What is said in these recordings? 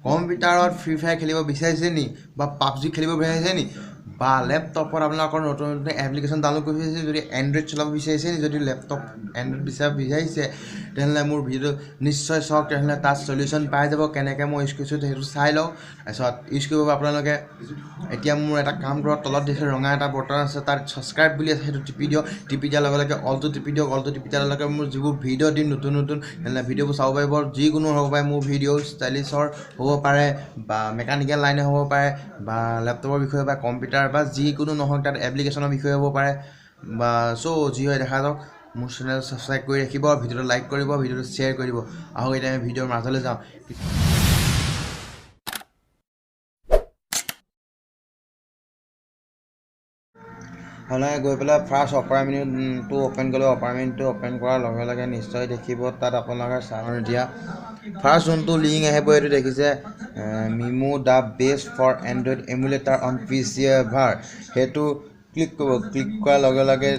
কম্পিউটাৰত free fire খেলিব বিচাৰিছে নি বা পাবজি খেলিব বিচাৰিছে নি বা লেপটপত আপোনালোকৰ নতুন নতুন এপ্লিকেশ্যন ডাউনলোড কৰি বিচাৰিছে যদি এণ্ড্ৰইড চলাব বিচাৰিছে নি যদি লেপটপ এণ্ড্ৰইড বিচাৰিছে তেনেহ'লে মোৰ ভিডিঅ'টো নিশ্চয় চাওক তেনেহ'লে তাত চলিউশ্যন পাই যাব কেনেকৈ মই ইউজ কৰিছোঁ সেইটো চাই লওক তাৰপিছত ইউজ কৰিব আপোনালোকে এতিয়া মোৰ এটা কাম কৰক তলত দেখিছে ৰঙা এটা বটন আছে তাত ছাবস্ক্ৰাইব বুলি আছে সেইটো টিপি দিয়ক টিপি দিয়াৰ লগে লগে অলটো টিপি দিয়ক অলটো টিপি দিয়াৰ লগে মোৰ যিবোৰ ভিডিঅ' দিম নতুন নতুন তেনেহ'লে ভিডিঅ'বোৰ চাব পাৰিব যিকোনো হ'ব পাৰে মোৰ ভিডিঅ' ষ্টাইলিছৰ হ'ব পাৰে বা মেকানিকেল লাইনে হ'ব পাৰে বা লেপটপৰ বিষয়ে বা কম্পিউটাৰ বা যিকোনো নহওক তাত এপ্লিকেশ্যনৰ বিষয়ে হ'ব পাৰে বা যি হয় দেখা যাওক মোৰ চেনেল ছাবস্ক্ৰাইব কৰি ৰাখিব ভিডিঅ'টো লাইক কৰিব ভিডিঅ'টো শ্বেয়াৰ কৰিব আহক এতিয়া আমি ভিডিঅ'ৰ মাজলৈ যাওঁ আপোনালোকে গৈ পেলাই ফাৰ্ষ্ট অপাৰা মেনুটো অ'পেন কৰিব অপাৰা মেনুটো অ'পেন কৰাৰ লগে লগে নিশ্চয় দেখিব তাত আপোনালোকে চাউণ্ড দিয়া ফাৰ্ষ্ট যোনটো লিংক আহিব এইটো দেখিছে MEmu the best for Android emulator on PC ever সেইটো ক্লিক কৰিব ক্লিক কৰাৰ লগে লগে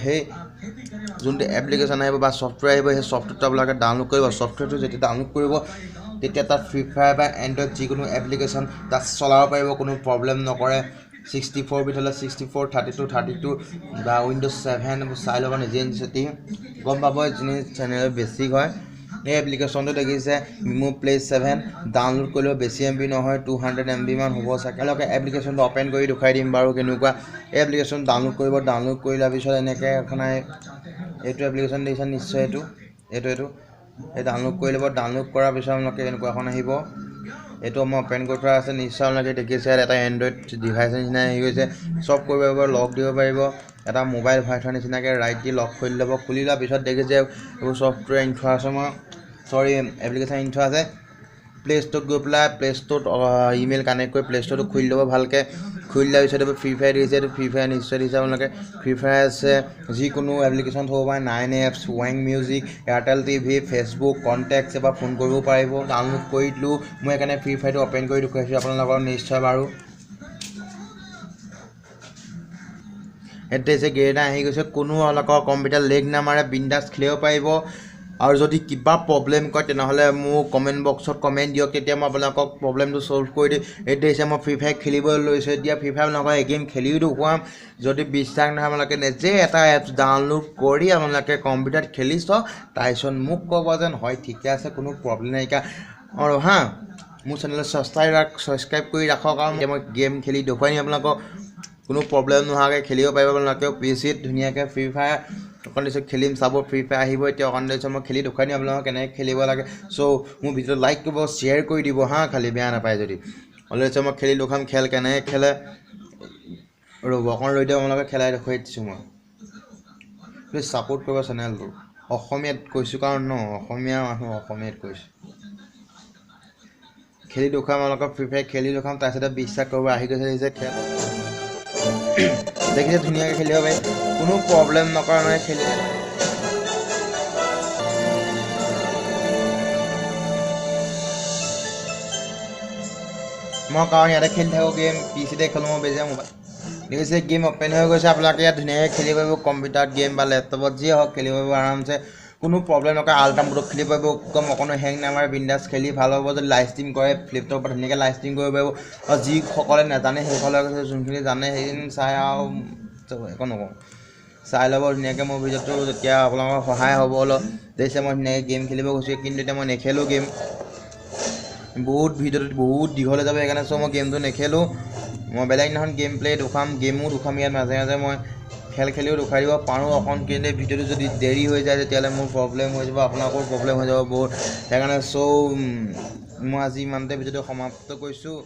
সেই যোনটো এপ্লিকেশ্যন আহিব বা ছফ্টৱেৰ আহিব সেই ছফ্টৱেৰটো আপোনালোকে ডাউনলোড কৰিব ছফ্টৱেৰটো যেতিয়া ডাউনলোড কৰিব তেতিয়া তাত ফ্ৰী ফায়াৰ বা এণ্ড্ৰইড যিকোনো এপ্লিকেশ্যন তাত চলাব পাৰিব কোনো প্ৰব্লেম নকৰে 64 বিট হ'লে 64 32 32 বা উইণ্ড'জ 7 চাই ল'ব নিজে ছেটিং গম পাব যিনি চেনেল বেছিক হয় এই এপ্লিকেশ্যনটো দেখিছে মিমো প্লে 7 ডাউনলোড কৰিলেও বেছি MB নহয় 200 MB মান হ'ব চাগে একেলগে এপ্লিকেশ্যনটো অ'পেন কৰি দেখুৱাই দিম বাৰু কেনেকুৱা এই এপ্লিকেশ্যন ডাউনলোড কৰিব ডাউনলোড কৰি লোৱাৰ পিছত এনেকৈ এখন এইটো এপ্লিকেশ্যন দেখিছে নিশ্চয় এইটো এই ডাউনলোড কৰি ল'ব ডাউনলোড কৰাৰ পিছত আপোনালোকে এনেকুৱা এখন আহিব এইটো মই অ'পেন কৰি থোৱা আছে নিশ্চয় আপোনালোকে দেখিছে এটা এণ্ড্ৰইড ডিভাইচৰ নিচিনা আহি গৈছে চব কৰিব পাৰিব লক দিব পাৰিব এটা মোবাইল ভৰাই থোৱাৰ নিচিনাকৈ ৰাইট দি লক খুলি ল'ব খুলি লোৱাৰ পিছত দেখিছে এইবোৰ ছফ্টৱেৰ ইন থোৱা আছে এপ্লিকেশ্যন ইন থোৱা আছে প্লে ষ্ট'ৰত গৈ পেলাই প্লে ষ্ট'ৰত ইমেইল কানেক্ট কৰি প্লে ষ্ট'ৰটো খুলি ল'ব ভালকৈ খুলি লোৱাৰ পিছত ফ্ৰী ফায়াৰ দিছে এইটো ফ্ৰী ফায়াৰ নিশ্চয় দিছে আপোনালোকে ফ্ৰী ফায়াৰ আছে যিকোনো এপ্লিকেশ্যন থ'ব পাৰে 9 এপছ ৱাইং music Airtel TV Facebook contacts এবাৰ ফোন কৰিব পাৰিব ডাউনলোড কৰি দিলোঁ মই সেইকাৰণে ফ্ৰী ফায়াৰটো অ'পেন কৰি দেখুৱাইছোঁ আপোনালোকৰ নিশ্চয় বাৰু এতিয়া যে গেৰেটা আহি গৈছে কোনো আপোনালোকৰ কম্পিউটাৰ লেগ নামাৰে বিন্দাছ খেলিব পাৰিব আৰু যদি কিবা প্ৰব্লেম কৰে তেনেহ'লে মোক কমেণ্ট বক্সত কমেণ্ট দিয়ক তেতিয়া মই আপোনালোকক প্ৰব্লেমটো ছল্ভ কৰি দিম এতিয়া হৈছে মই ফ্ৰী ফায়াৰ খেলিবলৈ লৈছোঁ এতিয়া ফ্ৰী ফায়াৰ আপোনালোকৰ এই গেম খেলিও দেখুৱাম যদি বিশ্বাস নহয় আপোনালোকে নিজে এটা এপছ ডাউনলোড কৰি আপোনালোকে কম্পিউটাৰত খেলি চাওক তাৰপিছত মোক ক'ব যেন হয় ঠিকে আছে কোনো প্ৰব্লেম নাইকিয়া আৰু মোৰ চেনেল ছাবস্ক্ৰাইব কৰি ৰাখক আৰু মই গেম খেলি দেখুৱাই দিম আপোনালোকক কোনো প্ৰব্লেম নোহোৱাকৈ খেলিব পাৰিব আপোনালোকে PCত ধুনীয়াকৈ ফ্ৰী ফায়াৰ অকণ দিছোঁ খেলিম চাব ফ্ৰী ফায়াৰ আহিব এতিয়া অকণ দিছোঁ মই খেলি দেখুৱাই দিম আপোনালোকক কেনেকৈ খেলিব লাগে মোৰ ভিডিঅ'টো লাইক কৰিব শ্বেয়াৰ কৰি দিব খালি বেয়া নাপায় যদি অলৰেডি মই খেলি দেখুৱাম খেল কেনেকৈ খেলে ৰ'ব অকণ ৰৈ দিয়ক আপোনালোকে খেলাই দেখুৱাই দিছোঁ মই প্লিজ ছাপোৰ্ট কৰিব চেনেলটো অসমীয়াত কৈছোঁ কাৰণ অসমীয়া মানুহ অসমীয়াত কৈছোঁ খেলি দেখুৱাম আপোনালোকক ফ্ৰী ফায়াৰ খেলি দেখুৱাম তাৰপিছতে বিশ্বাস কৰিব আহি গৈছে খেল দেখিছে ধুনীয়াকৈ খেলিব পাৰি কোনো প্ৰব্লেম নকৰা নহয় খেলি মই কাৰণ ইয়াতে খেলি থাকোঁ গেম PCতে খেলোঁ মই বেছি মোবাইল দেখিছে গেম অ'পেন হৈ গৈছে আপোনালোকে ইয়াত ধুনীয়াকৈ খেলিব পাৰিব কম্পিউটাৰত গেম বা লেপটপত যিয়ে হওক খেলিব পাৰিব আৰামছে কোনো প্ৰব্লেম নকৰে আল্ট্ৰা মোডত খেলিব পাৰিব একদম অকণো হেং নামাৰে বিন্দাছ খেলি ভাল হ'ব যদি লাইভ ষ্ট্ৰীম কৰে ফ্লিপটপৰ পৰা ধুনীয়াকৈ লাইভ ষ্ট্ৰীম কৰিব পাৰিব আৰু যিসকলে নাজানে সেইসকলে যোনখিনি জানে সেইখিনি চাই আৰু একো নকওঁ চাই ল'ব ধুনীয়াকৈ মোৰ ভিডিঅ'টো তেতিয়া আপোনালোকৰ সহায় হ'ব অলপ দেখিছে মই ধুনীয়াকৈ গেম খেলিব গৈছোঁ কিন্তু এতিয়া মই নেখেলোঁ গেম ভিডিঅ'টো বহুত দীঘলে যাব সেইকাৰণে মই গেমটো নেখেলোঁ মই বেলেগ দিনাখন গেম প্লে দেখুৱাম গেমো দেখুৱাম ইয়াত মাজে মাজে মই খেল খেলিও দেখুৱাই দিব পাৰোঁ অকণ কিন্তু ভিডিঅ'টো যদি দেৰি হৈ যায় তেতিয়াহ'লে মোৰ প্ৰব্লেম হৈ যাব আপোনালোকৰ প্ৰব্লেম হৈ যাব বহুত সেইকাৰণে মই আজি ইমানতে ভিডিঅ'টো সমাপ্ত কৰিছোঁ